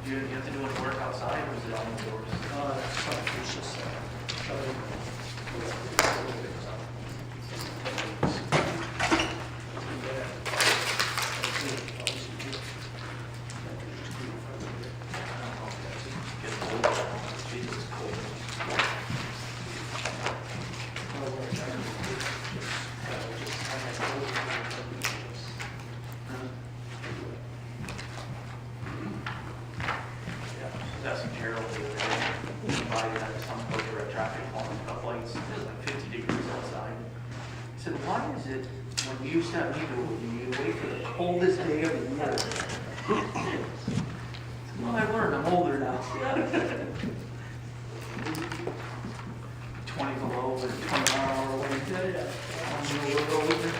You have to do any work outside, or is it all indoors? It's just, Get cold. Jesus, it's cold. That's some Carol did there. By some folks were at traffic calling up lights. It was like 50 degrees outside. I said, why is it when we used to have heat, you wait for the coldest day of the year? I said, well, I learned. I'm older now. 20 below with a 20-mile-an-hour wind. I'm a little older.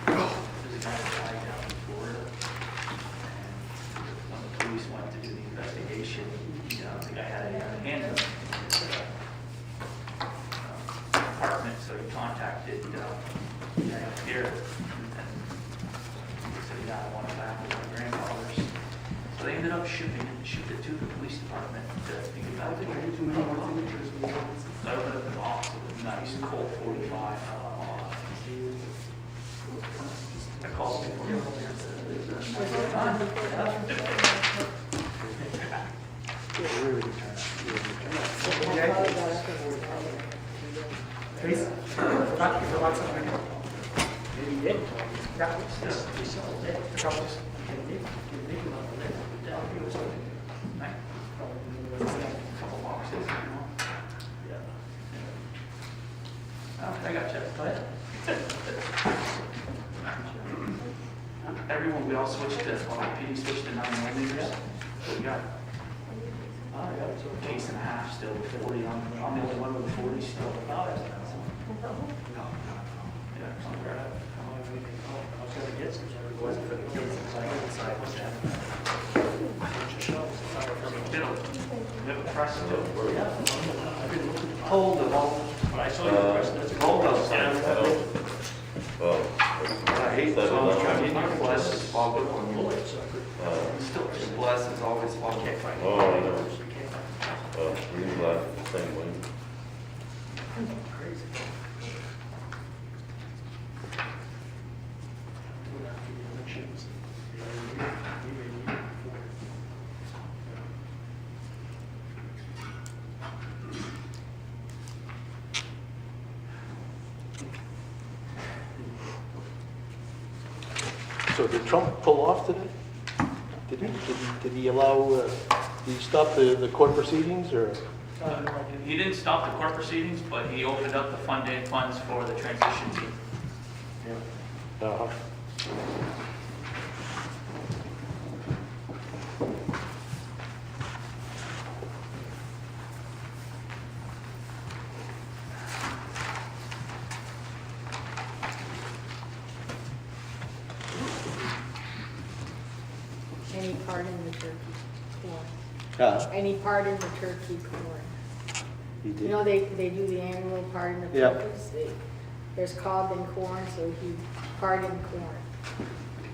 There's a guy that died down in Florida, and when the police went to do the investigation, the guy had a handgun in his apartment, so he contacted the guy up here, and he said, yeah, I want it back with my grandfather's. So they ended up shipped it to the police department to think about it. So I opened up the box, it was nice, cold 45. I called before. Couple boxes, I got you. Everyone, we all switched to, PD switched to 9mm. So we got a case and a half still with 40. I'm the only one with 40 still. Yeah, we have a press still. Hold the ball. I saw your press. That's a gold outside. Well, I hate that. Bless is foggy. Still, bless is always fun. oh, I know. We left the same way. So did Trump pull off today? Did he allow, did he stop the court proceedings, or? He didn't stop the court proceedings, but he opened up the funds for the transition team. Uh-huh. Any part in the turkey corn? Any part in the turkey corn? He You did. know, they do the annual part in the Yeah. turkeys. There's cob and corn, so he part in corn.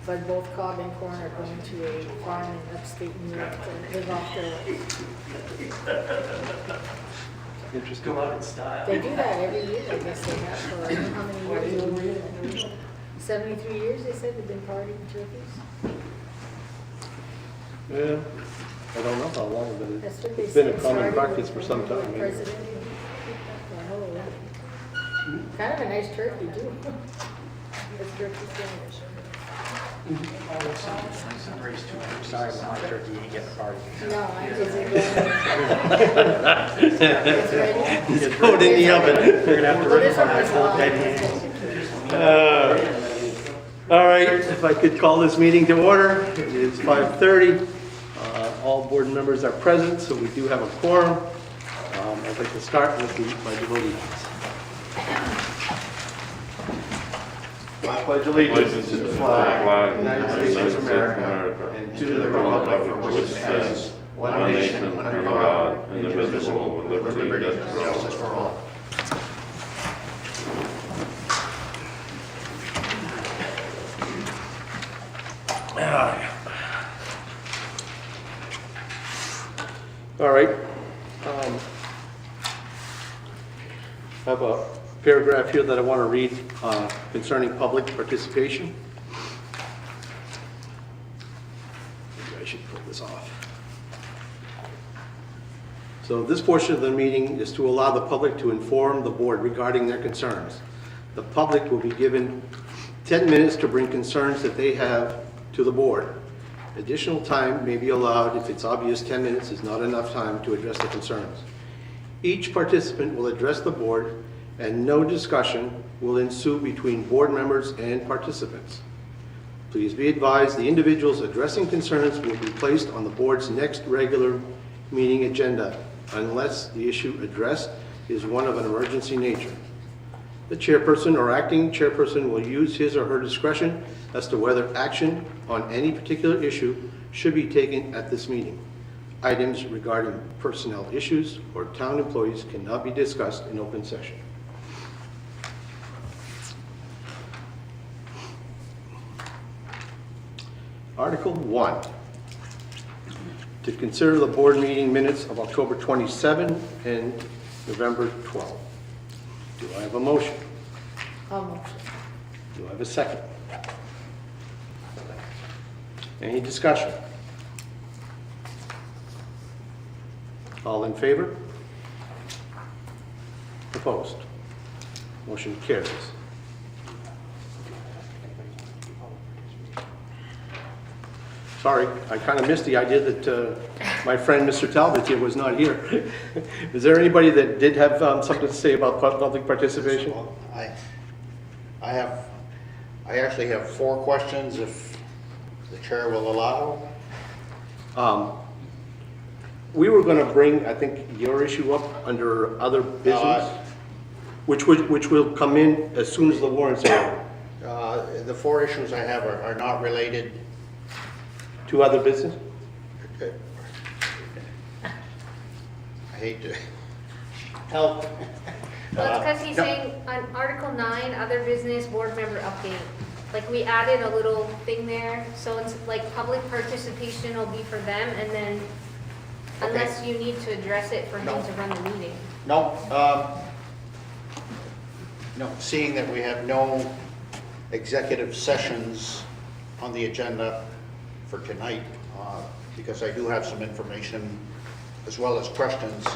But both cob and corn are going to a farm in upstate New York to live off their. Interesting. Go out in style. They do that every year, I guess they have for, I don't know how many years. 73 years, they said, they've been parting turkeys. Yeah, I don't know how long, but That's what they it's been a said, common started practice with for some the time. anyway. President. Kind of a nice turkey, too. This turkey sandwich. My son raised 2 turkeys. Sorry, my turkey ain't getting a party. No, I just. It's ready. Just put it in the oven. You're gonna have to Well, run this one from was that long. All right, if I could call this meeting to order. It is 5:30. All board members are present, so we do have a quorum. I'd like to start with the pledge of allegiance. I pledge allegiance to the flag of the United States of America and to the republic for which it stands, one nation, under God, indivisible, with liberty and justice for all. All right. I have a paragraph here that I want to read concerning public participation. Maybe I should pull this off. So this portion of the meeting is to allow the public to inform the board regarding their concerns. The public will be given 10 minutes to bring concerns that they have to the board. Additional time may be allowed if it's obvious 10 minutes is not enough time to address the concerns. Each participant will address the board and no discussion will ensue between board members and participants. Please be advised the individuals addressing concerns will be placed on the board's next regular meeting agenda unless the issue addressed is one of an emergency nature. The chairperson or acting chairperson will use his or her discretion as to whether action on any particular issue should be taken at this meeting. Items regarding personnel issues or town employees cannot be discussed in open session. Article 1, to consider the board meeting minutes of October 27 and November 12. Do I have a motion? I'll motion. Do I have a second? Any discussion? All in favor? Opposed? Motion carries. Sorry, I kind of missed the idea that my friend Mr. Talbot here was not here. Is there anybody that did have something to say about public participation? Well, I actually have 4 questions if the chair will allow. We were going to bring, I think, your issue up under other business, which will come in as soon as the warrants are The 4 issues I have are not related. to other business. I hate to help. Well, it's because he's No. saying on Article 9, other business board member update. Like, we added a little thing there, so it's like public participation will be for them, and then unless you need to address it for him No. to run the meeting. No, seeing that we have no executive sessions on the agenda for tonight, because I do have some information as well as questions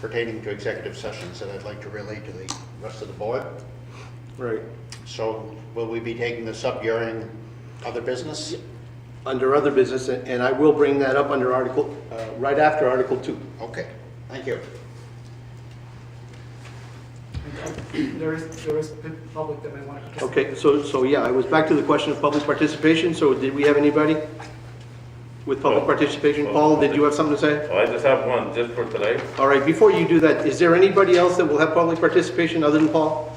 pertaining to executive sessions that I'd like to relay to the rest of the board. Right. So will we be taking this up during other business? Under other business, and I will bring that up under Article, right after Article 2. Okay, thank you. There is public that may want to participate. Okay, so yeah, I was back to the question of public participation. So did we have anybody with public participation? Paul, did you have something to say? Oh, I just have one, just for today. All right, before you do that, is there anybody else that will have public participation other than Paul?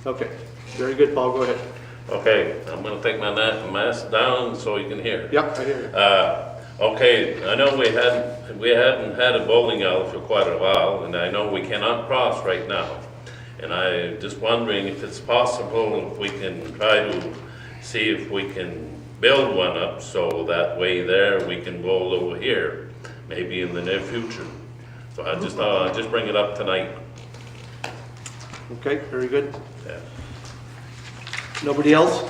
Okay, very good, Paul, go ahead. Okay, I'm gonna take my mask down so you can hear. Yep, I hear you. Okay, I know we hadn't had a bowling alley for quite a while, and I know we cannot cross right now. And I'm just wondering if it's possible if we can try to see if we can build one up, so that way there we can bowl over here, maybe in the near future. So I just thought I'd just bring it up tonight. Okay, very good. Yeah. Nobody else?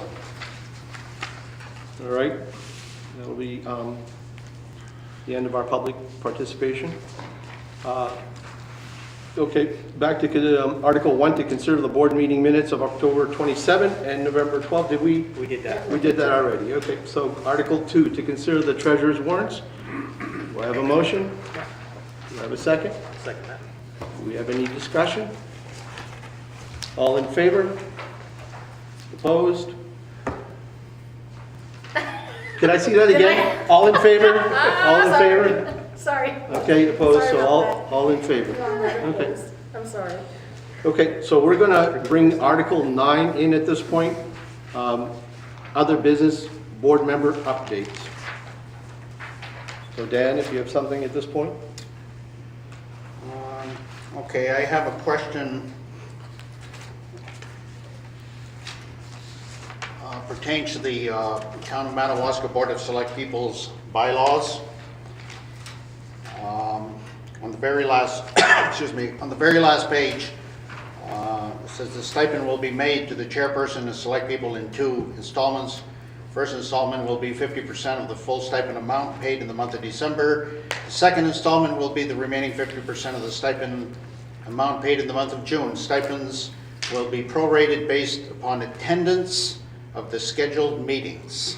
All right, that'll be the end of our public participation. Okay, back to Article 1, to consider the board meeting minutes of October 27 and November 12. Did we? We did that. We did that already. Okay, so Article 2, to consider the treasurer's warrants. Do I have a motion? Do I have a second? Second that. Do we have any discussion? All in favor? Opposed? Can I see that again? All in favor? All in favor? Sorry. Okay, opposed, Sorry so about all in favor. No, I'm not Okay. opposed. I'm sorry. Okay, so we're gonna bring Article 9 in at this point. Other business, board member updates. So Dan, if you have something at this point? Okay, I have a question pertains to the Town of Madawaska Board of Select People's bylaws. On the very last, excuse me, on the very last page, it says the stipend will be made to the chairperson of Select People in 2 installments. First installment will be 50% of the full stipend amount paid in the month of December. The second installment will be the remaining 50% of the stipend amount paid in the month of June. Stipends will be prorated based upon attendance of the scheduled meetings.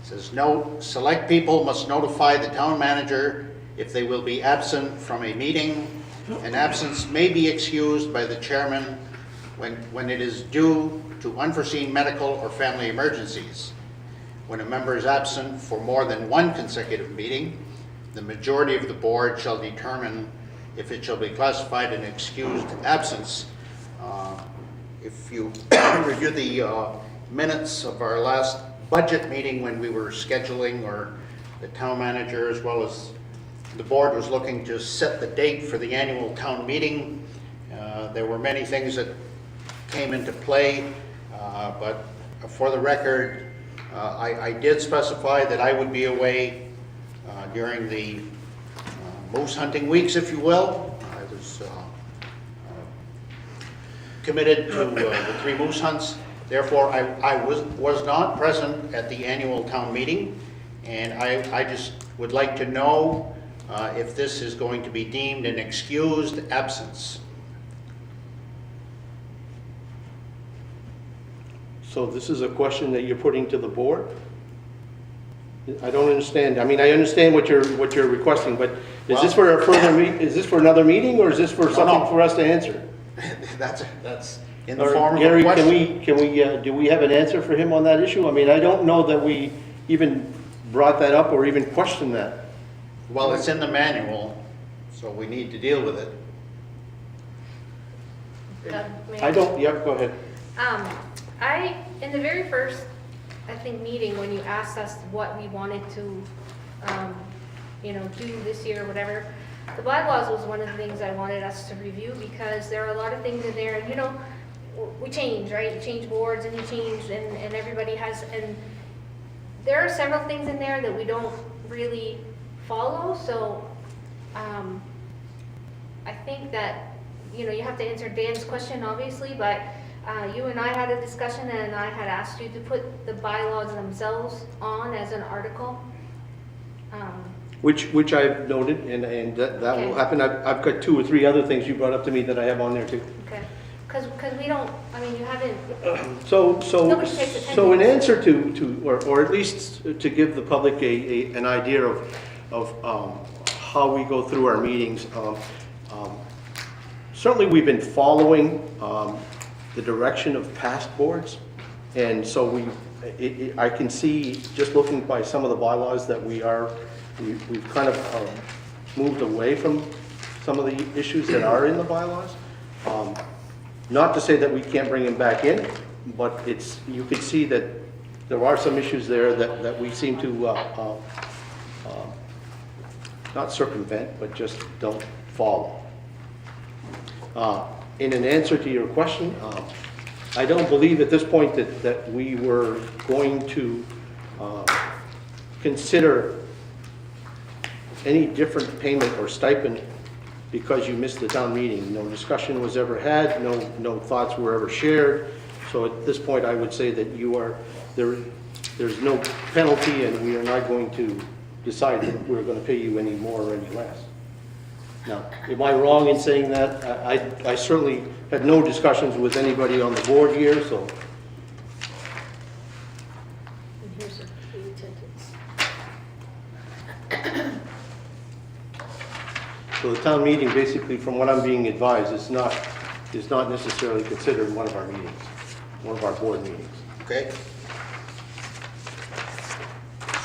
It says, note, Select People must notify the town manager if they will be absent from a meeting. An absence may be excused by the chairman when it is due to unforeseen medical or family emergencies. When a member is absent for more than 1 consecutive meeting, the majority of the board shall determine if it shall be classified an excused absence. If you review the minutes of our last budget meeting when we were scheduling, or the town manager as well as the board was looking to set the date for the annual town meeting, there were many things that came into play, but for the record, I did specify that I would be away during the moose hunting weeks, if you will. I was committed to the 3 moose hunts. Therefore, I was not present at the annual town meeting, and I just would like to know if this is going to be deemed an excused absence. So this is a question that you're putting to the board? I don't understand. I mean, I understand what you're requesting, but is this for a further is this for another meeting, or is this for something for us to answer? That's in the Or, form of Gary, a question. do we have an answer for him on that issue? I mean, I don't know that we even brought that up or even questioned that. Well, it's in the manual, so we need to deal with it. I don't, yep, go ahead. In the very first, I think, meeting, when you asked us what we wanted to, do this year or whatever, the bylaws was one of the things I wanted us to review, because there are a lot of things in there, and we change, right? You change boards and you change, and everybody has, and there are several things in there that we don't really follow, so I think that, you have to answer Dan's question, obviously, but you and I had a discussion, and I had asked you to put the bylaws themselves on as an article. Which I've noted, and that will happen. I've got 2 or 3 other things you brought up to me that I have on there too. Okay, because we don't, you haven't, So Nobody takes attendance. so in answer to or at least to give the public an idea of how we go through our meetings, certainly we've been following the direction of past boards, and so I can see, just looking by some of the bylaws, that we've kind of moved away from some of the issues that are in the bylaws. Not to say that we can't bring them back in, but you can see that there are some issues there that we seem to not circumvent, but just don't follow. In an answer to your question, I don't believe at this point that we were going to consider any different payment or stipend because you missed the town meeting. No discussion was ever had, no thoughts were ever shared. So at this point, I would say that there's no penalty, and we are not going to decide that we're going to pay you any more or any less. Now, am I wrong in saying that? I certainly had no discussions with anybody on the board here, so. And here's the attendance. So the town meeting, basically, from what I'm being advised, is not necessarily considered one of our meetings, one of our board meetings. Okay.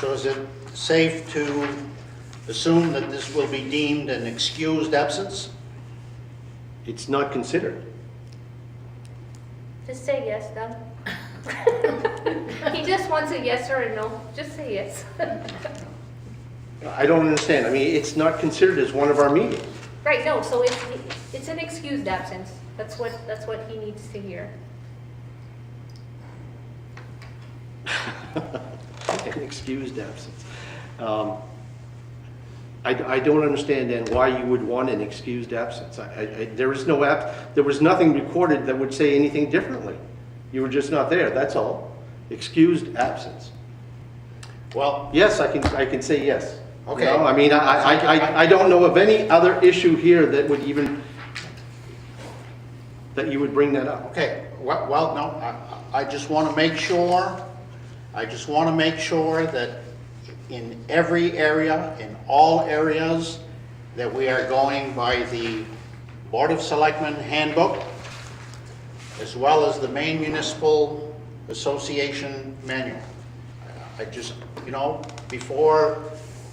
So is it safe to assume that this will be deemed an excused absence? It's not considered. Just say yes, Doug. He just wants a yes or a no. Just say yes. I don't understand. I mean, it's not considered as one of our meetings. Right, no, so it's an excused absence. That's what he needs to hear. An excused absence. I don't understand then why you would want an excused absence. There was nothing recorded that would say anything differently. You were just not there, that's all. Excused absence. Well, Yes, I can say yes. You Okay. know, I mean, I don't know of any other issue here that would even, that you would bring that up. okay, well, no, I just want to make sure, that in every area, in all areas, that we are going by the Board of Selectmen handbook, as well as the Maine Municipal Association manual. I just, before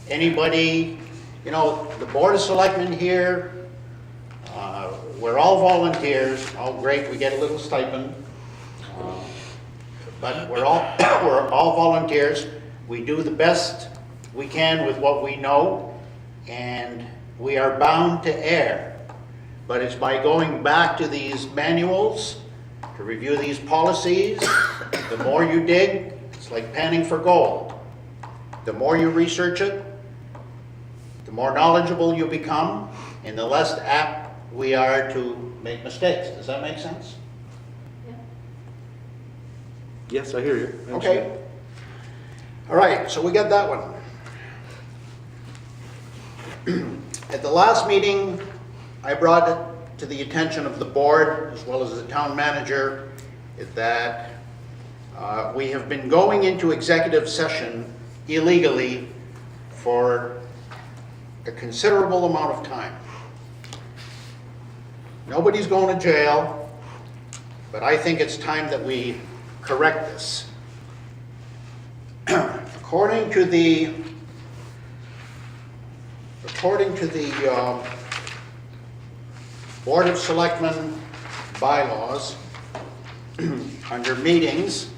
anybody, the Board of Selectmen here, we're all volunteers. Oh, great, we get a little stipend. But we're all volunteers. We do the best we can with what we know, and we are bound to err. But it's by going back to these manuals, to review these policies, the more you dig, it's like panning for gold. The more you research it, the more knowledgeable you become, and the less apt we are to make mistakes. Does that make sense? Yes, I hear you. I Okay. understand. All right, so we got that one. At the last meeting, I brought it to the attention of the board, as well as the town manager, that we have been going into executive session illegally for a considerable amount of time. Nobody's going to jail, but I think it's time that we correct this. According to the Board of Selectmen bylaws, under meetings,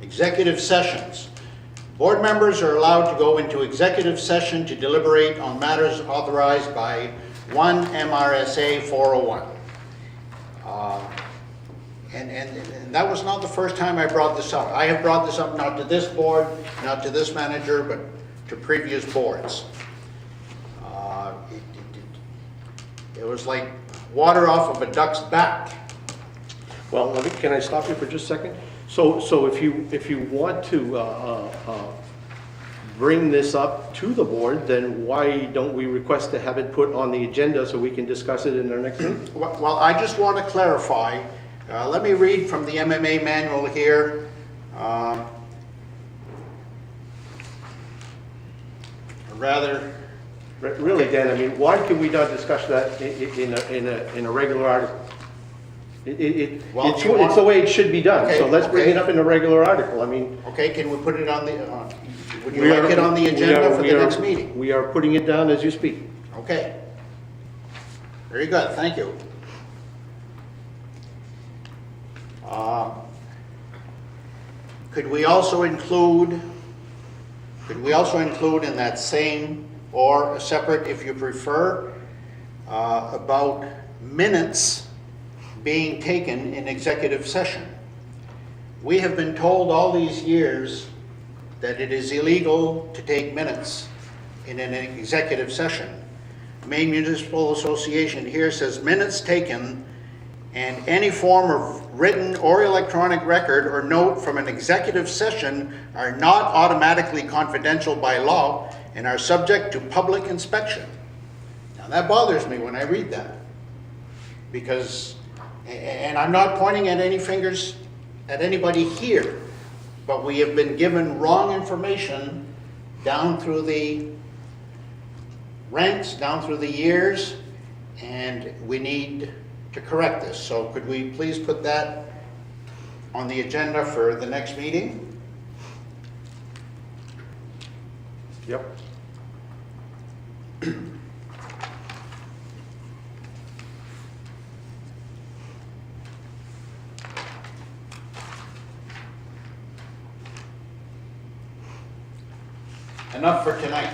executive sessions. Board members are allowed to go into executive session to deliberate on matters authorized by 1 MRSA 401. And that was not the first time I brought this up. I have brought this up not to this board, not to this manager, but to previous boards. It was like water off of a duck's back. Well, can I stop you for just a second? So if you want to bring this up to the board, then why don't we request to have it put on the agenda so we can discuss it in our next meeting? Well, I just want to clarify. Let me read from the MMA manual here. Really, Dan, I mean, why can we not discuss that in a regular article? Well, It's you want- the way it should be done, so Okay, let's bring okay. it up in a regular article. I mean, Okay, can we put it on the, would you like it on the agenda for the next meeting? We are putting it down as you speak. Okay. Very good, thank you. Could we also include in that same, or a separate if you prefer, about minutes being taken in executive session? We have been told all these years that it is illegal to take minutes in an executive session. Maine Municipal Association here says minutes taken and any form of written or electronic record or note from an executive session are not automatically confidential by law and are subject to public inspection. Now that bothers me when I read that, because, and I'm not pointing at any fingers at anybody here, but we have been given wrong information down through the ranks, down through the years, and we need to correct this. So could we please put that on the agenda for the next meeting? Yep. Enough for tonight.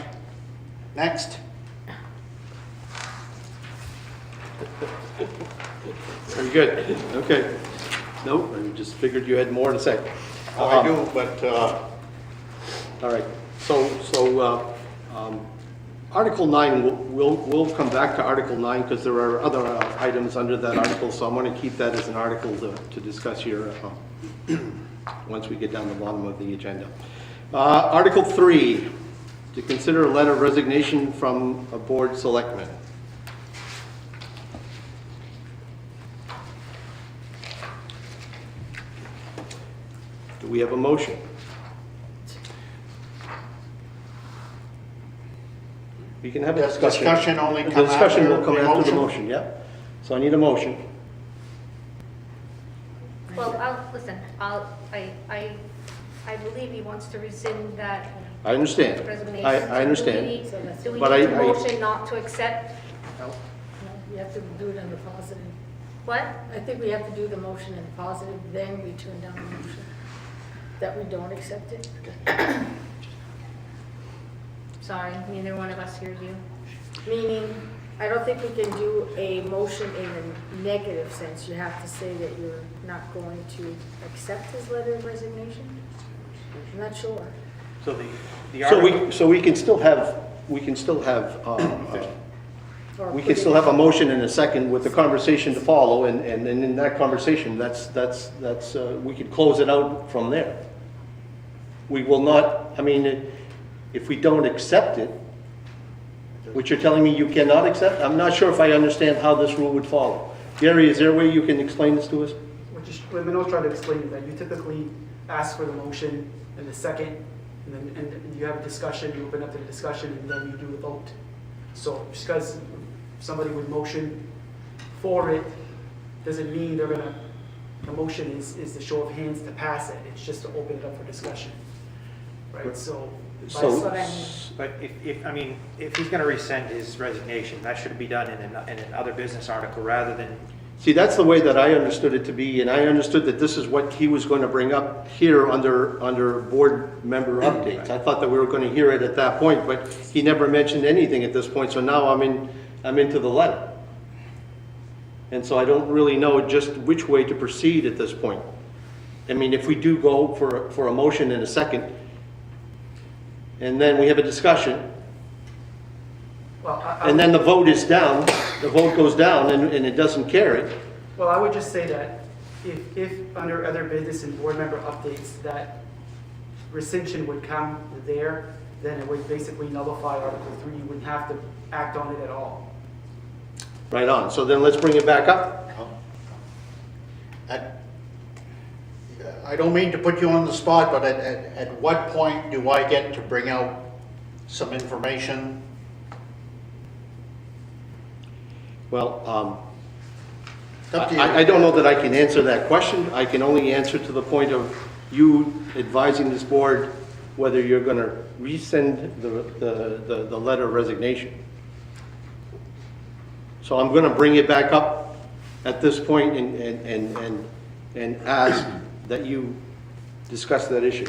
Next. Very good, okay. Nope, I just figured you had more to say. Oh, I do, but All right, so Article 9, we'll come back to Article 9 because there are other items under that article, so I'm going to keep that as an article to discuss here once we get down the bottom of the agenda. Article 3, to consider a letter of resignation from a board selectman. Do we have a motion? We can have a does discussion. discussion only The come discussion will after come the after the motion? motion, yeah. So I need a motion. Well, listen, I believe he wants to rescind that I understand. resignation. I understand. Do we But need I- a motion not to accept? No, you have to do it in the positive. What? I think we have to do the motion in the positive, then we turn down the motion, that we don't accept it. Sorry, neither one of us hears you. Meaning, I don't think we can do a motion in a negative sense. You have to say that you're not going to accept his letter of resignation? I'm not sure. So the article, So we can still have, we can still have a motion in a second with the conversation to follow, and in that conversation, we could close it out from there. We will not, I mean, if we don't accept it, which you're telling me you cannot accept, I'm not sure if I understand how this rule would follow. Gary, is there a way you can explain this to us? What Manoj tried to explain is that you typically ask for the motion and the second, and you have a discussion, you open up to the discussion, and then you do the vote. So just because somebody would motion for it, doesn't mean they're gonna, the motion is the show of hands to pass it. It's just to open it up for discussion, right? So. That's what I mean. But if he's gonna rescind his resignation, that should be done in an other business article rather than, See, that's the way that I understood it to be, and I understood that this is what he was going to bring up here under board member updates. I thought that we were going to hear it at that point, but he never mentioned anything at this point, so now I'm into the letter. And so I don't really know just which way to proceed at this point. I mean, if we do go for a motion in a second, and then we have a discussion, Well, and then the vote is down, the vote goes down and it doesn't carry. Well, I would just say that if under other business and board member updates, that rescission would come there, then it would basically nullify Article 3. You wouldn't have to act on it at all. Right on, so then let's bring it back up. I don't mean to put you on the spot, but at what point do I get to bring out some information? Well, It's up to you. I don't know that I can answer that question. I can only answer to the point of you advising this board whether you're going to rescind the letter of resignation. So I'm going to bring it back up at this point and ask that you discuss that issue.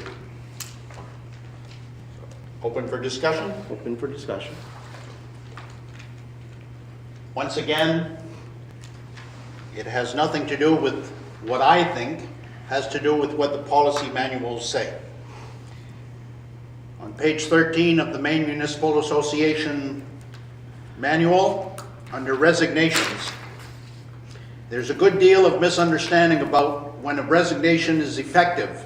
Open for discussion? Open for discussion. Once again, it has nothing to do with what I think, has to do with what the policy manuals say. On page 13 of the Maine Municipal Association manual, under resignations, there's a good deal of misunderstanding about when a resignation is effective.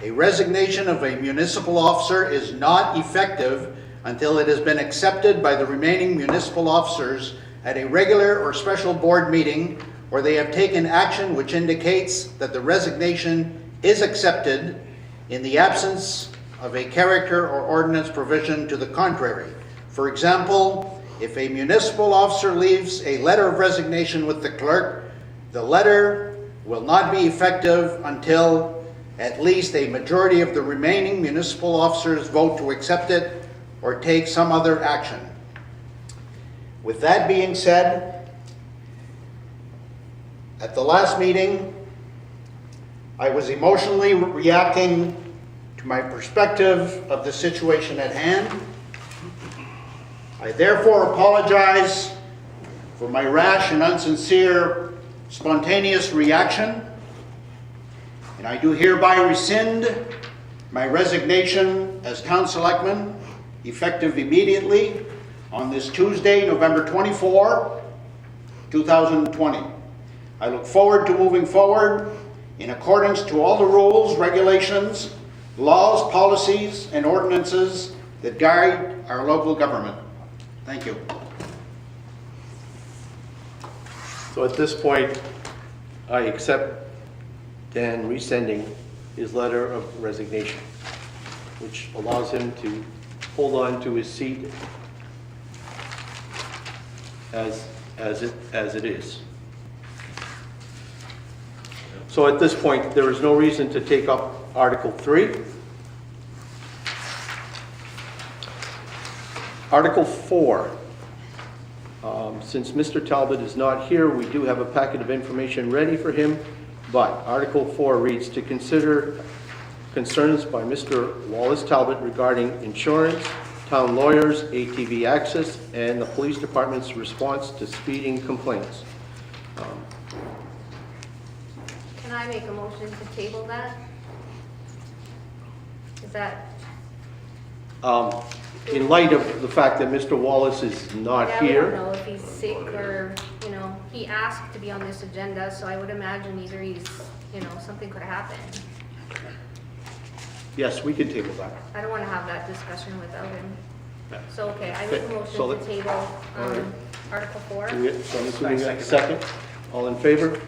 A resignation of a municipal officer is not effective until it has been accepted by the remaining municipal officers at a regular or special board meeting, or they have taken action which indicates that the resignation is accepted in the absence of a character or ordinance provision to the contrary. For example, if a municipal officer leaves a letter of resignation with the clerk, the letter will not be effective until at least a majority of the remaining municipal officers vote to accept it or take some other action. With that being said, at the last meeting, I was emotionally reacting to my perspective of the situation at hand. I therefore apologize for my rash and unsincere spontaneous reaction, and I do hereby rescind my resignation as town selectman, effective immediately on this Tuesday, November 24, 2020. I look forward to moving forward in accordance to all the rules, regulations, laws, policies, and ordinances that guide our local government. Thank you. So at this point, I accept Dan resending his letter of resignation, which allows him to hold on to his seat as it is. So at this point, there is no reason to take up Article 3. Article 4. Since Mr. Talbot is not here, we do have a packet of information ready for him, but Article 4 reads, to consider concerns by Mr. Wallace Talbot regarding insurance, town lawyers, ATV access, and the police department's response to speeding complaints. Can I make a motion to table that? Is that? In light of the fact that Mr. Wallace is not Yeah, we here. don't know if he's sick or, he asked to be on this agenda, so I would imagine either he's, something could happen. Yes, we can table that. I don't want to have that discussion without him. Yeah. So, okay, I make a Okay, so motion to table all right. Article 4. So I'm assuming a second. All in favor?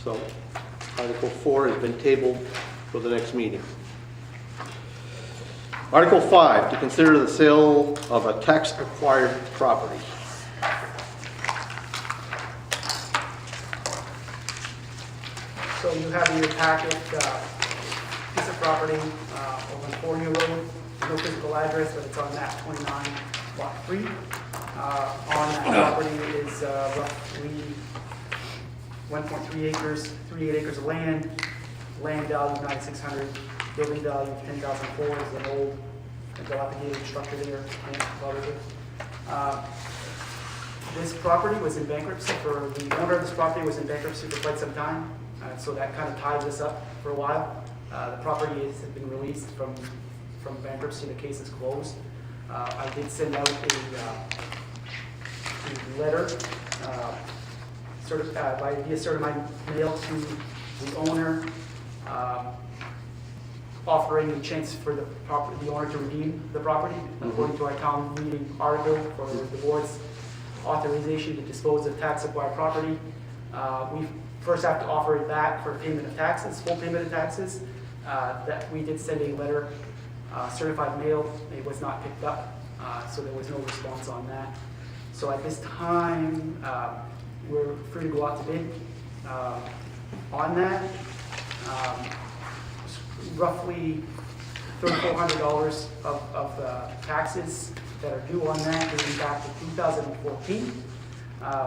So Article 4 has been tabled for the next meeting. Article 5, to consider the sale of a tax-acquired property. So you have in your packet piece of property over on Fournier Road. No physical address, but it's on map 29, lot 3. On that property is roughly 1.3 acres, 38 acres of land. Land value 9,600, building value 10,004 is an old dilapidated structure there. This property was in bankruptcy the owner of this property was in bankruptcy for quite some time. So that kind of ties us up for a while. The property has been released from bankruptcy. The case is closed. I did send out a letter via certified mail to the owner, offering a chance for the owner to redeem the property, according to our town meeting article for the board's authorization to dispose of tax-acquired property. We first have to offer it back for payment of taxes, full payment of taxes. That we did send a letter, certified mail. It was not picked up, so there was no response on that. So at this time, we're free to go out to bid on that. Roughly $3,400 of taxes that are due on that dating back to 2014.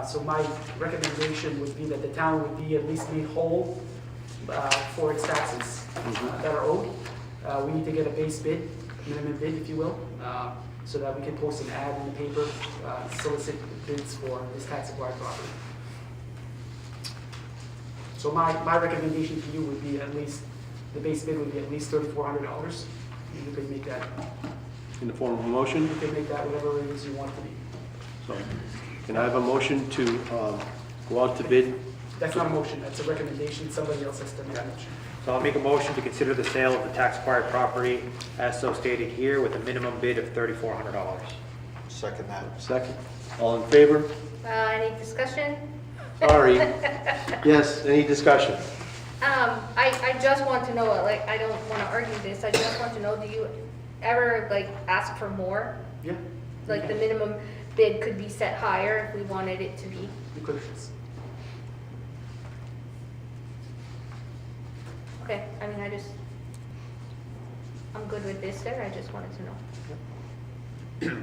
So my recommendation would be that the town would be at least made whole for its taxes that are owed. We need to get a base bid, minimum bid, if you will, so that we can post an ad in the paper, solicit bids for this tax-acquired property. So my recommendation to you would be at least, the base bid would be at least $3,400. You could make that, In the form of a motion? you could make that whatever it is you want it to be. So can I have a motion to go out to bid? That's not a motion, that's a recommendation. Somebody else has to make that motion. So I'll make a motion to consider the sale of the tax-acquired property as so stated here with a minimum bid of $3,400. Second that. Second. All in favor? Any discussion? Sorry. Yes, any discussion? I just want to know, I don't want to argue this, I just want to know, do you ever, ask for more? Yeah? The minimum bid could be set higher if we wanted it to be? You could. Okay, I'm good with this, sir, I just wanted to know.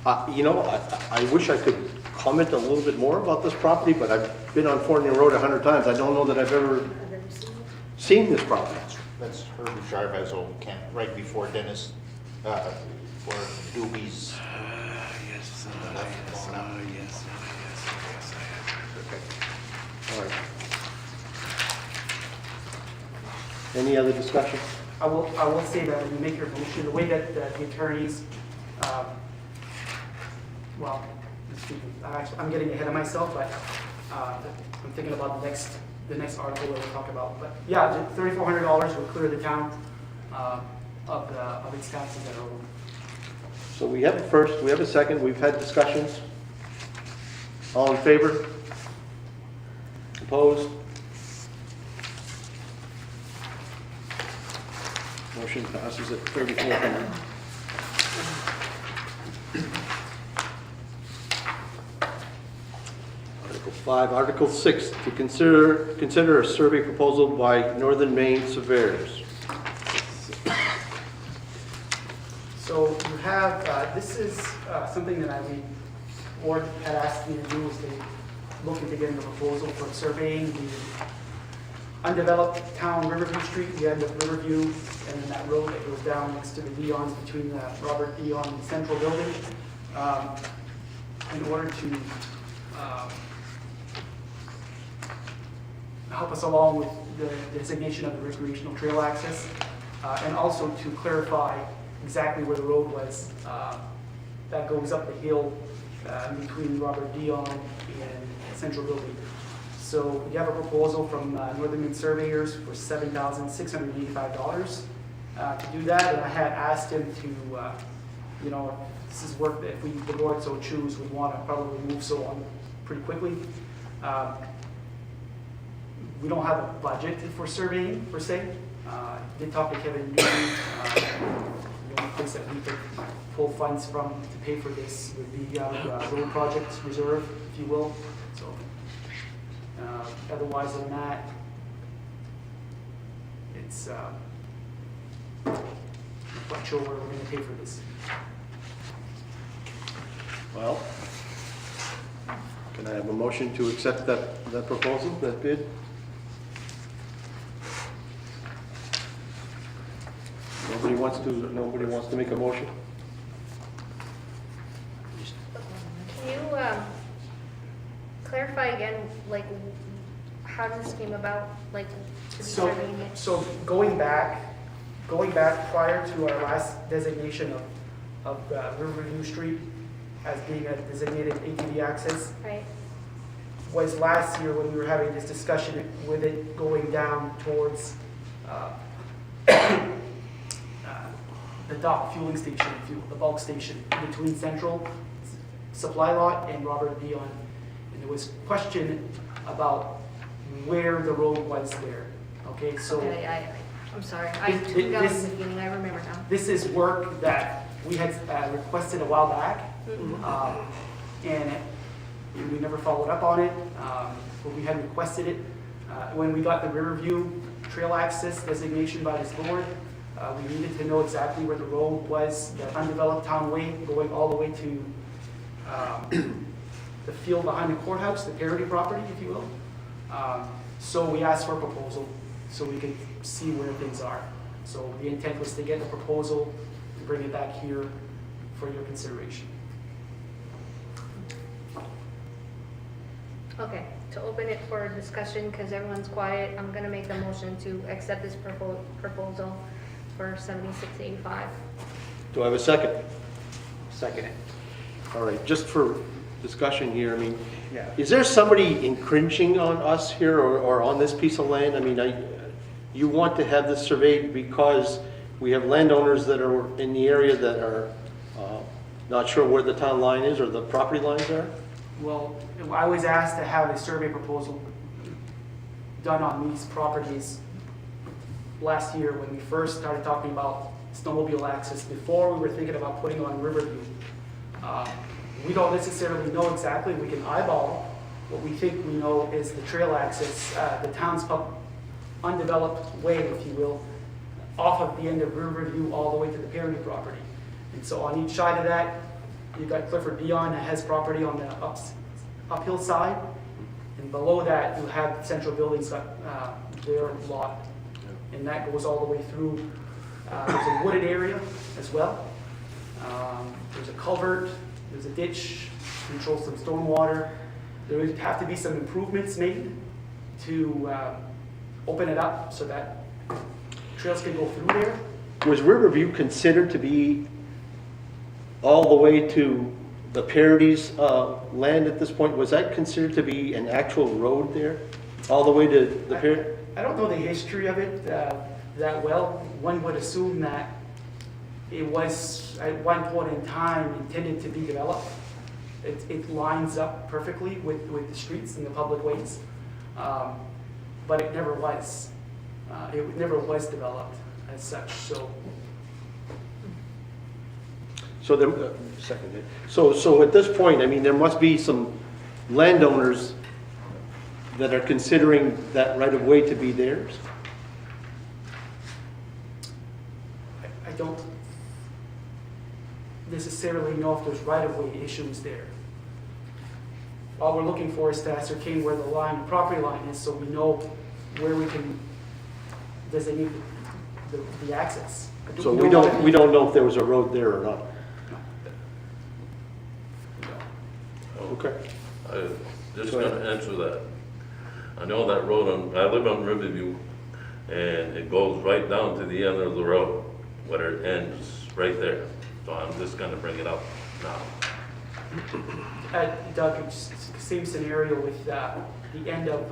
I wish I could comment a little bit more about this property, but I've been on Fournier Road 100 times. I don't know that I've ever seen this property. That's Herbie Sharp's old camp, right before Dennis, where Doobie's. Yes, Left going up. yes. Okay. All right. Any other discussion? I will say that when you make your motion, the way that the attorneys, well, excuse me, I'm getting ahead of myself, but I'm thinking about the next article that we'll talk about. But yeah, the $3,400 will clear the town of its taxes that are owed. So we have a first, we have a second, we've had discussions. All in favor? Opposed? Motion passes at 3,400. Article 5, Article 6, to consider a survey proposal by Northern Maine Surveyors. So you have, this is something that the board had asked me to do, is they look into getting a proposal for surveying the undeveloped town Riverview Street, the end of Riverview, and then that road that goes down next to the Dion's between the Robert Dion and Central Building, in order to help us along with the designation of the recreational trail access, and also to clarify exactly where the road was that goes up the hill between Robert Dion and Central Building. So we have a proposal from Northern Maine Surveyors for $7,685 to do that, and I had asked him to, this is work that if the board so choose, would want to probably move so on pretty quickly. We don't have a budget for surveying per se. Did talk to Kevin Newton. The only place that we could pull funds from to pay for this would be road project reserve, if you will. So. Otherwise than that, it's I'm not sure where we're going to pay for this. Well, can I have a motion to accept that proposal, that bid? Nobody wants to make a motion? Can you clarify again, like, how this came about, like, to be surveying it? So going back prior to our last designation of Riverview Street as being a designated ATV access, Right, was last year when we were having this discussion with it going down towards the dock fueling station, the bulk station between Central Supply Lot and Robert Dion. And there was question about where the road was there. Okay, so okay, I'm sorry, I This- tuned out in this- the beginning, I remember now. this is work that we had requested a while back. Mhm. And we never followed up on it, but we had requested it. When we got the Riverview Trail Access designation by this board, we needed to know exactly where the road was, the undeveloped town way, going all the way to the field behind the courthouse, the Parity property, if you will. So we asked for a proposal so we could see where things are. So the intent was to get a proposal and bring it back here for your consideration. Okay, to open it for discussion, because everyone's quiet, I'm gonna make the motion to accept this proposal for $76.85. Do I have a second? Second it. All right, just for discussion here, I mean, Yeah. is there somebody infringing on us here or on this piece of land? I mean, you want to have this surveyed because we have landowners that are in the area that are not sure where the town line is or the property lines are? Well, I was asked to have a survey proposal done on these properties last year when we first started talking about snowmobile access, before we were thinking about putting on Riverview. We don't necessarily know exactly. We can eyeball. What we think we know is the trail access, the town's undeveloped way, if you will, off of the end of Riverview all the way to the Parity property. And so on each side of that, you've got Clifford Dion that has property on the uphill side. And below that, you have Central Buildings got their lot. and that goes all the way through. There's a wooded area as well. There's a culvert, there's a ditch, controls some stormwater. There would have to be some improvements made to open it up so that trails can go through there. Was Riverview considered to be all the way to the Parodies land at this point? Was that considered to be an actual road there? All the way to the Parodies? I don't know the history of it that well. One would assume that it was at one point in time intended to be developed. It lines up perfectly with the streets and the public ways, but it never was. It never was developed as such. So at this point, I mean, there must be some landowners that are considering that right of way to be theirs. I don't necessarily know if there's right-of-way issues there. All we're looking for is to ascertain where the property line is, so we know where we can designate the access. So we don't know if there was a road there or not. Okay. I just gonna answer that. I know that road I live on Riverview, and it goes right down to the end of the road, where it ends right there. So I'm just gonna bring it up now. Doug, it's the same scenario with the end of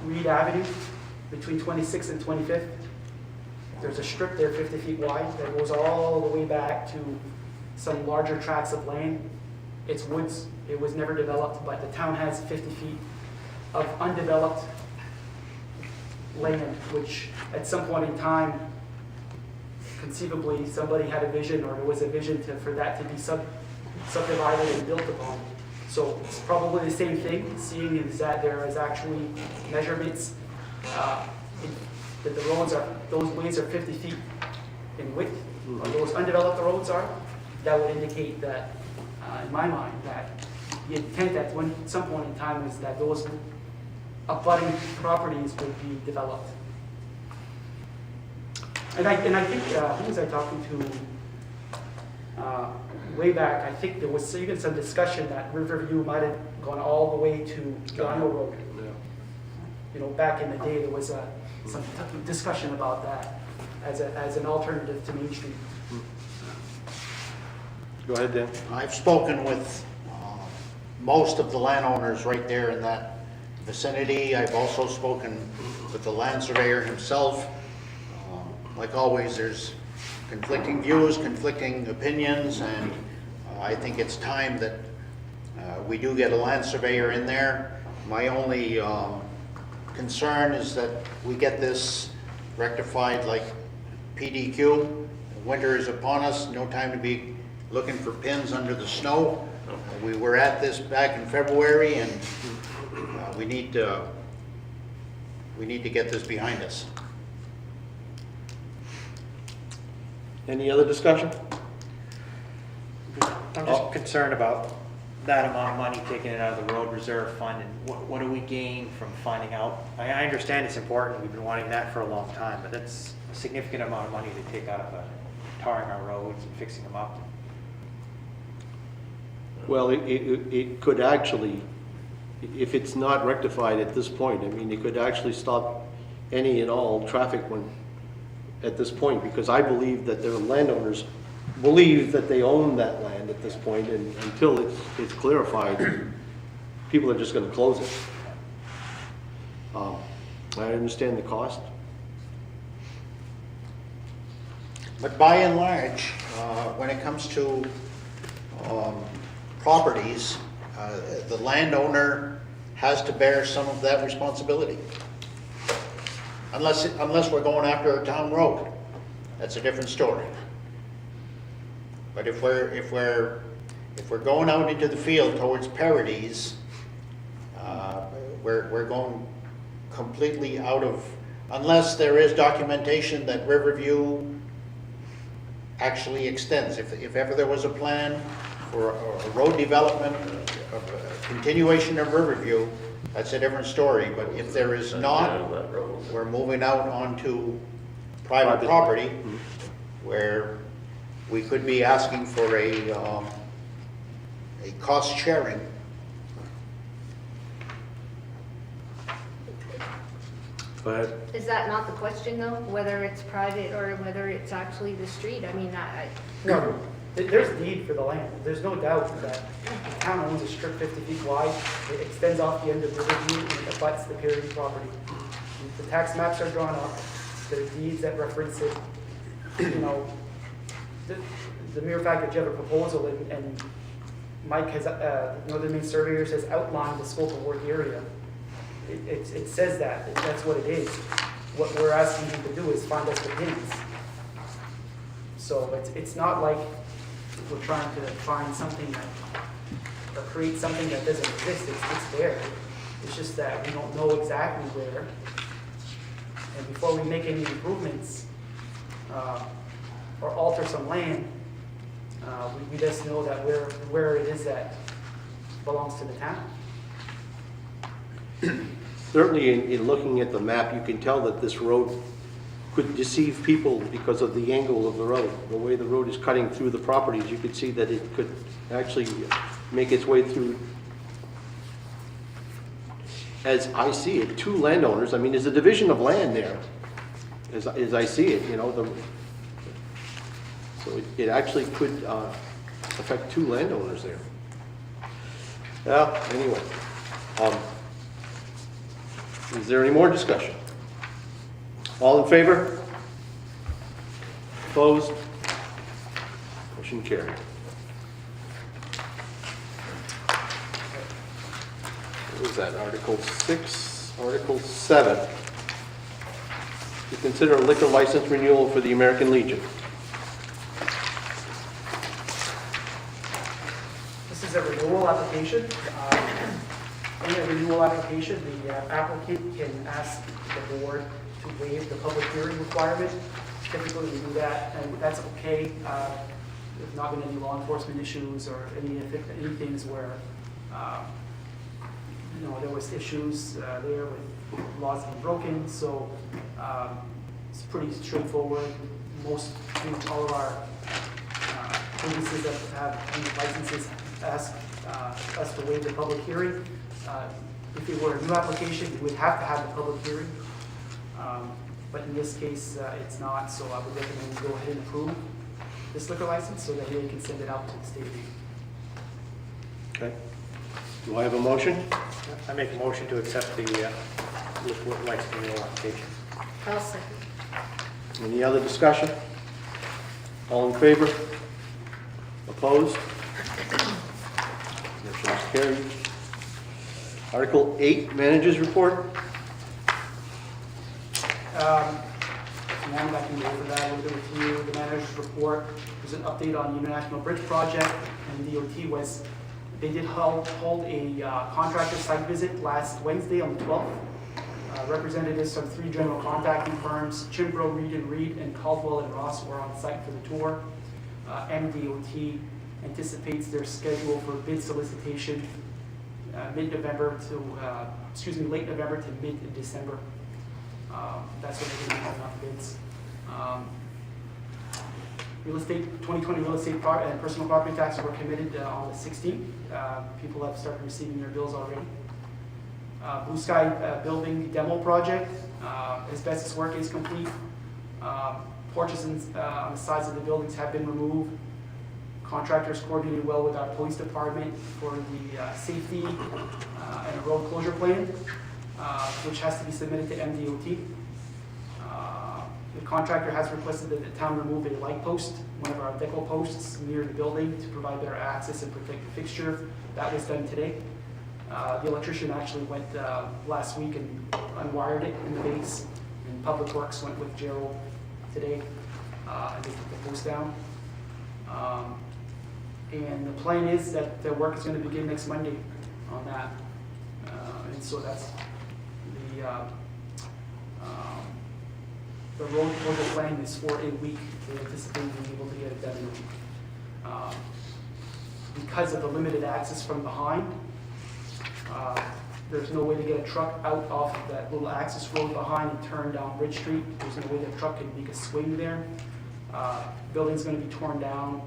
Reed Avenue between 26th and 25th. There's a strip there 50 feet wide that goes all the way back to some larger tracts of land. It's woods. It was never developed, but the town has 50 feet of undeveloped land, which at some point in time, conceivably, somebody had a vision, or there was a vision for that to be subdivided and built upon. So it's probably the same thing, seeing is that there is actually measurements that those ways are 50 feet in width, or those undeveloped roads are. That would indicate that, in my mind, that the intent at some point in time is that those abutting properties would be developed. And I think, who was I talking to way back? I think there was even some discussion that Riverview might have gone all the way to Gano Road. You know, back in the day, there was some discussion about that as an alternative to Main Street. Go ahead, Dan. I've spoken with most of the landowners right there in that vicinity. I've also spoken with the land surveyor himself. Like always, there's conflicting views, conflicting opinions, and I think it's time that we do get a land surveyor in there. My only concern is that we get this rectified like PDQ. Winter is upon us, no time to be looking for pins under the snow. We were at this back in February, and we need to get this behind us. Any other discussion? I'm just concerned about that amount of money, taking it out of the road reserve fund, and what do we gain from finding out? I understand it's important, we've been wanting that for a long time, but that's a significant amount of money to take out of tarring our roads and fixing them up. Well, it could actually, if it's not rectified at this point, I mean, it could actually stop any and all traffic at this point, because I believe that their landowners believe that they own that land at this point, and until it's clarified, people are just going to close it. I understand the cost. But by and large, when it comes to properties, the landowner has to bear some of that responsibility. Unless we're going after a town road, that's a different story. But if we're going out into the field towards Parodies, we're going completely out of, unless there is documentation that Riverview actually extends. If ever there was a plan for a road development, a continuation of Riverview, that's a different story, but if there is not, That road. we're moving out onto private Private. property where we could be asking for a cost sharing. But Is that not the question though, whether it's private or whether it's actually the street? I mean, No, there's deed for the land. There's no doubt that the town owns a strip 50 feet wide. It extends off the end of Riverview and it abuts the Perry property. The tax maps are drawn up. There's deeds that reference it. You know, the mere fact that you have a proposal and Mike has, Northern Maine Surveyors has outlined the scope of work area. It says that, that's what it is. What we're asking you to do is find us the pins. So it's not like we're trying to find something that, or create something that doesn't exist, it's there. It's just that we don't know exactly where. And before we make any improvements, or alter some land, we just know that where it is that belongs to the town. certainly in looking at the map, you can tell that this road could deceive people because of the angle of the road. The way the road is cutting through the properties, you could see that it could actually make its way through, as I see it, two landowners. I mean, there's a division of land there, as I see it, you know. So it actually could affect two landowners there. Well, anyway. Is there any more discussion? All in favor? Opposed? Motion carried. What was that, Article 6? Article 7. To consider a liquor license renewal for the American Legion. This is a renewal application. In a renewal application, the applicant can ask the board to waive the public hearing requirement. Typically, we do that, and that's okay. There's not been any law enforcement issues or any things where, you know, there was issues there with laws being broken. So it's pretty straightforward. All of our businesses that have any licenses ask us to waive the public hearing. If it were a new application, we would have to have the public hearing. But in this case, it's not, so I would recommend we go ahead and approve this liquor license so that they can send it out to the state. Okay. Do I have a motion? I make a motion to accept the liquor license renewal application. I'll second. Any other discussion? All in favor? Opposed? Motion is carried. Article 8, Managers Report. And I can go over that a little bit with you. The manager's report was an update on the International Bridge Project, and DOT they did hold a contractor site visit last Wednesday on the 12th. Representatives from 3 general contracting firms, Chimbro, Reed and Caldwell and Ross were on site for the tour. MDOT anticipates their schedule for bid solicitation late November to mid-December. That's when they're going to be having out bids. 2020 real estate and personal property taxes were committed on the 16th. People have started receiving their bills already. Blue Sky building demo project, asbestos work is complete. Porches on the sides of the buildings have been removed. Contractors coordinated well with our police department for the safety and a road closure plan, which has to be submitted to MDOT. The contractor has requested that the town remove a light post, one of our deco posts near the building to provide better access and protect the fixture. That was done today. The electrician actually went last week and unwired it in the base, and Public Works went with Gerald today and they took the post down. And the plan is that the work is going to begin next Monday on that. And so that's the road closure plan is for a week. They anticipate being able to get it done in a week. Because of the limited access from behind, there's no way to get a truck out off of that little access road behind and turn down Ridge Street. There's no way that a truck can make a swing there. Building's gonna be torn down.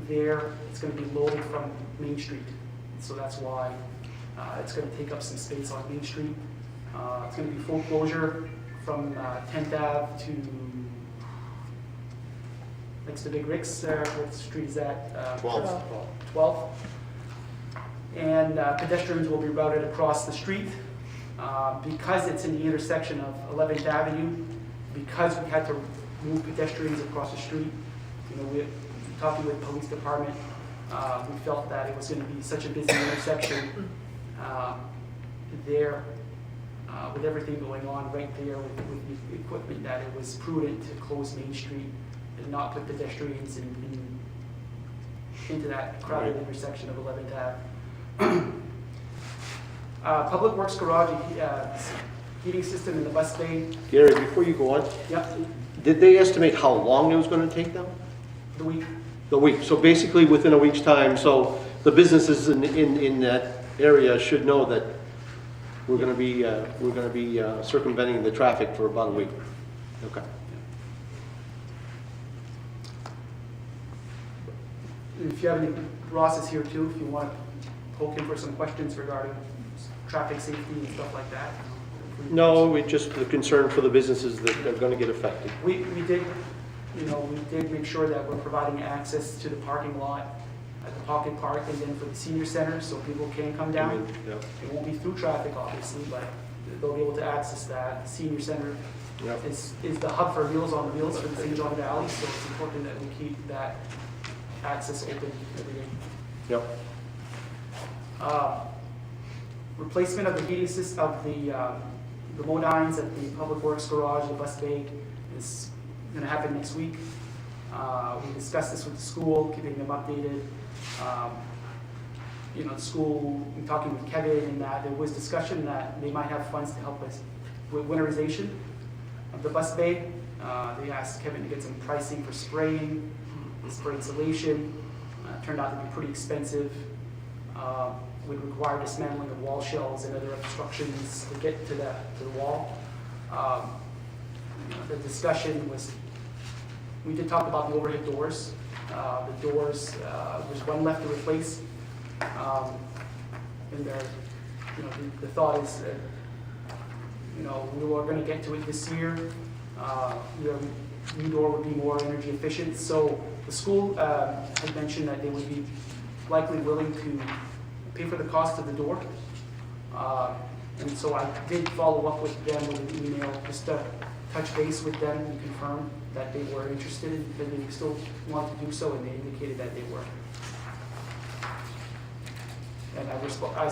There, it's gonna be loaded from Main Street. So that's why it's gonna take up some space on Main Street. It's gonna be full closure from 10th Ave to next to Big Rick's, what street is that? 12th. 12th. And pedestrians will be routed across the street. Because it's in the intersection of 11th Avenue, because we had to move pedestrians across the street, you know, we're talking with the police department, we felt that it was going to be such a busy intersection there, with everything going on right there with the equipment, that it was prudent to close Main Street and not put pedestrians into that crowded intersection of 11th Ave. Public Works garage, heating system in the bus bay. Gary, before you go on, Yep, did they estimate how long it was gonna take them? the week. The week, so basically within a week's time, so the businesses in that area should know that we're gonna be circumventing the traffic for about a week. Okay. If you have any, Ross is here too, if you want to poke him for some questions regarding traffic safety and stuff like that. No, it's just the concern for the businesses that are gonna get affected. We did, you know, we did make sure that we're providing access to the parking lot at the Pocket Park and then for the senior center, so people can come down. Yeah. It won't be through traffic, obviously, but they'll be able to access that. The senior center Yeah. is the hub for Meals on Wheels for the St. John Valley, so it's important that we keep that access open every day. Yep. Replacement of the heating system, of the modines at the Public Works garage, the bus bay, is gonna happen next week. We discussed this with the school, keeping them updated. You know, the school, I'm talking with Kevin, and that there was discussion that they might have funds to help us with winterization of the bus bay. They asked Kevin to get some pricing for spraying, spray insulation. Turned out to be pretty expensive. Would require dismantling of wall shells and other obstructions to get to the wall. The discussion was, we did talk about the overhead doors. The doors, there's one left to replace. And there, you know, the thought is that, you know, we are going to get to it this year. The new door would be more energy efficient. So the school had mentioned that they would be likely willing to pay for the cost of the door. And so I did follow up with them with an email just to touch base with them and confirm that they were interested and that they still want to do so, and they indicated that they were. And I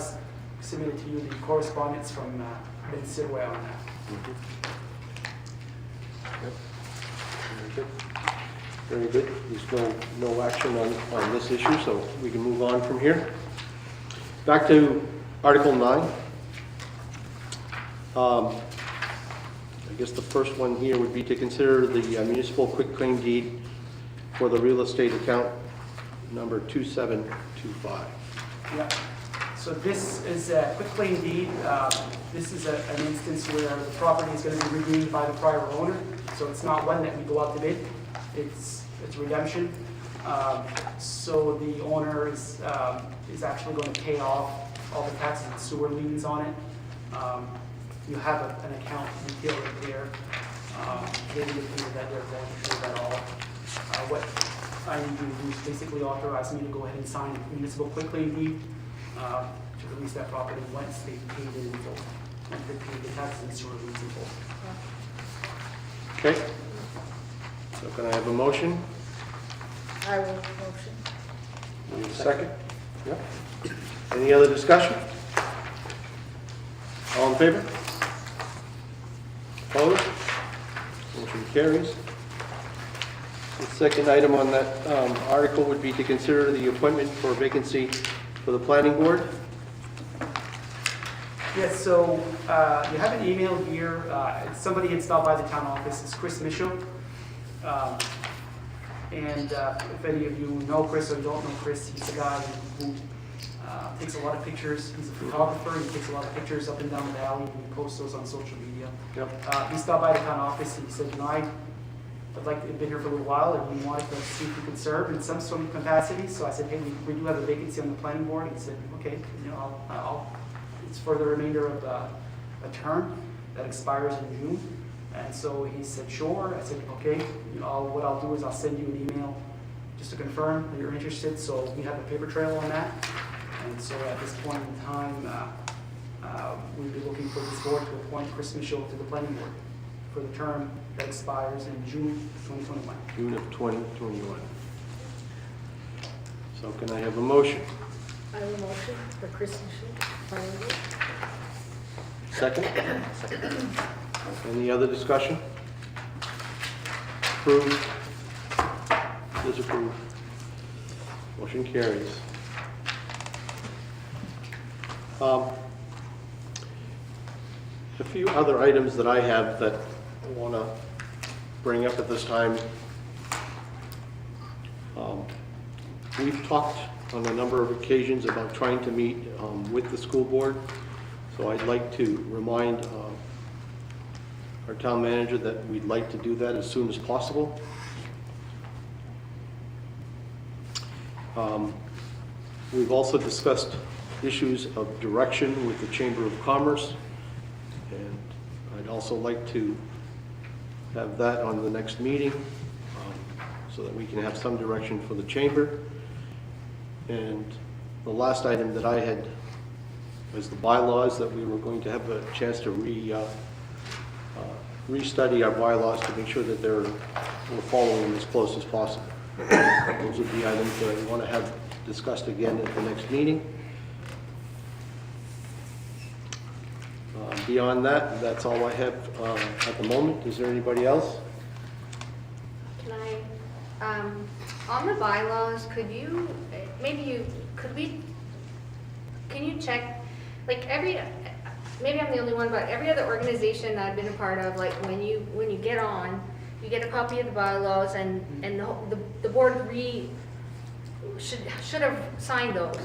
submitted to you the correspondence from Ben Sidway on that. Yep. Very good. Very good. There's no action on this issue, so we can move on from here. Back to Article 9. I guess the first one here would be to consider the municipal quitclaim deed for the real estate account number 2725. Yeah. So this is a quitclaim deed. This is an instance where the property is going to be redeemed by the prior owner. So it's not one that we go out to bid. It's redemption. So the owner is actually going to pay off all the taxes and sewer liens on it. You have an account detail right there. They indicated that they're going through that all. What I need to do is basically authorize me to go ahead and sign the municipal quitclaim deed to release that property once they paid it in full, once they paid the taxes and sewer liens in full. Okay. So can I have a motion? I will motion. Need a second? Yeah. Any other discussion? All in favor? Opposed? Motion carries. The second item on that article would be to consider the appointment for vacancy for the planning board. Yes, so you have an email here. Somebody had stopped by the town office. It's Chris Mitchell. And if any of you know Chris or don't know Chris, he's a guy who Takes a lot of pictures. He's a photographer. He takes a lot of pictures up and down the valley, and he posts those on social media. Yep. He stopped by the town office and he said, I'd like to have been here for a little while, and he wanted to see if we could serve in some sort of capacity. So I said, hey, we do have a vacancy on the planning board. He said, okay, it's for the remainder of a term that expires in June. And so he said, sure. I said, okay, what I'll do is I'll send you an email just to confirm that you're interested. So we have a paper trail on that. And so at this point in time, we'd be looking for this board to appoint Chris Michaud to the planning board for the term that expires in June 2021. June of 2021. So can I have a motion? I will motion for Chris Michaud, planning board. Second? Any other discussion? Approved? Disapproved? Motion carries. A few other items that I have that I want to bring up at this time. We've talked on a number of occasions about trying to meet with the school board. So I'd like to remind our town manager that we'd like to do that as soon as possible. We've also discussed issues of direction with the Chamber of Commerce, and I'd also like to have that on the next meeting so that we can have some direction for the Chamber. And the last item that I had was the bylaws, that we were going to have a chance to restudy our bylaws to make sure that we're following them as close as possible. Those are the items that I want to have discussed again at the next meeting. Beyond that, that's all I have at the moment. Is there anybody else? Can I, on the bylaws, can you check, like maybe I'm the only one, but every other organization that I've been a part of, like when you get on, you get a copy of the bylaws, and the board should have signed those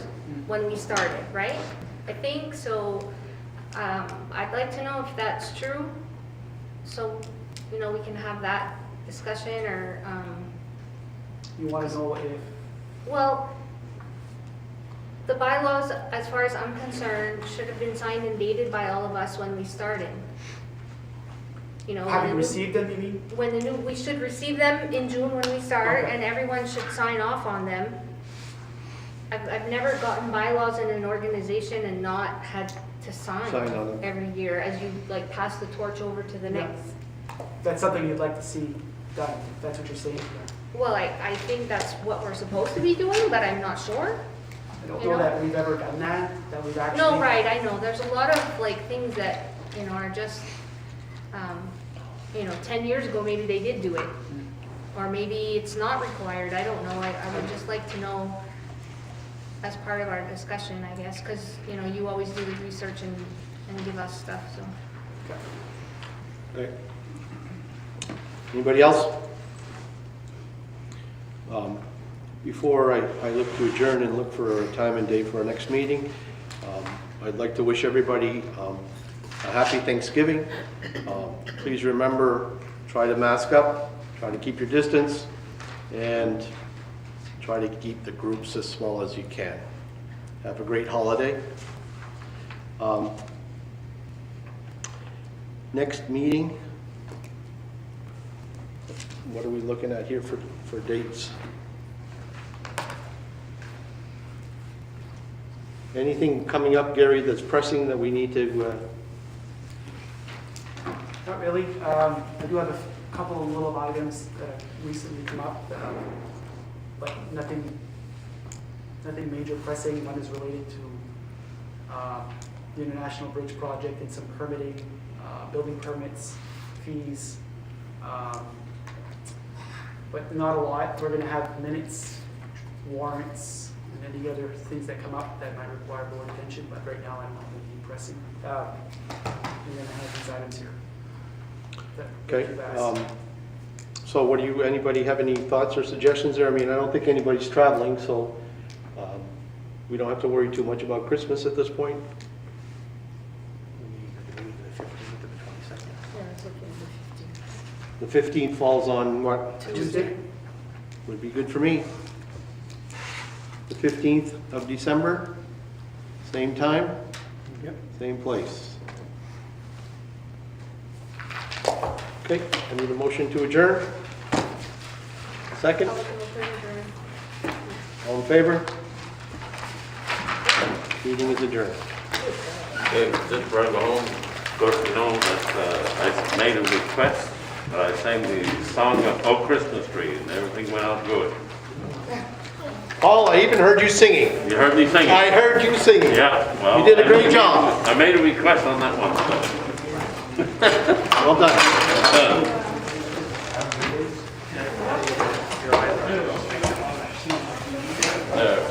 when we started, right? I think so. I'd like to know if that's true, so we can have that discussion. Or You want to know if, well, the bylaws, as far as I'm concerned, should have been signed and dated by all of us when we started. have you received them, you mean? We should receive them in June when we start, Okay. and everyone should sign off on them. I've never gotten bylaws in an organization and not had to sign Sign on them. every year as you pass the torch over to the Yeah. next. That's something you'd like to see done, if that's what you're saying. Well, I think that's what we're supposed to be doing, but I'm not sure. I don't know that we've ever done that we've actually. No, right, I know. There's a lot of things that, are just, 10 years ago, maybe they did do it. Or maybe it's not required. I don't know. I would just like to know as part of our discussion, I guess, because, you always do the research and give us stuff, so. Okay. Anybody else? Before I look to adjourn and look for a time and date for our next meeting, I'd like to wish everybody a happy Thanksgiving. Please remember, try to mask up, try to keep your distance, and try to keep the groups as small as you can. Have a great holiday. Next meeting, what are we looking at here for dates? Anything coming up, Gary, that's pressing that we need to, Not really. I do have a couple of little items that have recently come up, but nothing major pressing. One is related to the International Bridge project and some permitting, building permits, fees, but not a lot. We're going to have minutes, warrants, and any other things that come up that might require board attention, but right now I don't have anything pressing. And then I have these items here. okay. So what anybody have any thoughts or suggestions there? I mean, I don't think anybody's traveling, so We don't have to worry too much about Christmas at this point. The 15th or the 22nd. Yeah, it's okay, the 15th. The 15th falls on what? Tuesday? Would be good for me. The 15th of December, same time, Yep. same place. Okay, I need a motion to adjourn. Second, I'll look at the calendar. all in favor? Meeting is adjourned. Okay, just before I go home, of course, you know that I made a request, but I sang the song of Oh Christmas Tree, and everything went out good. Paul, I even heard you singing. You heard me singing? I heard you singing. Yeah, well. You did a great job. I made a request on that one, so. Well done. There.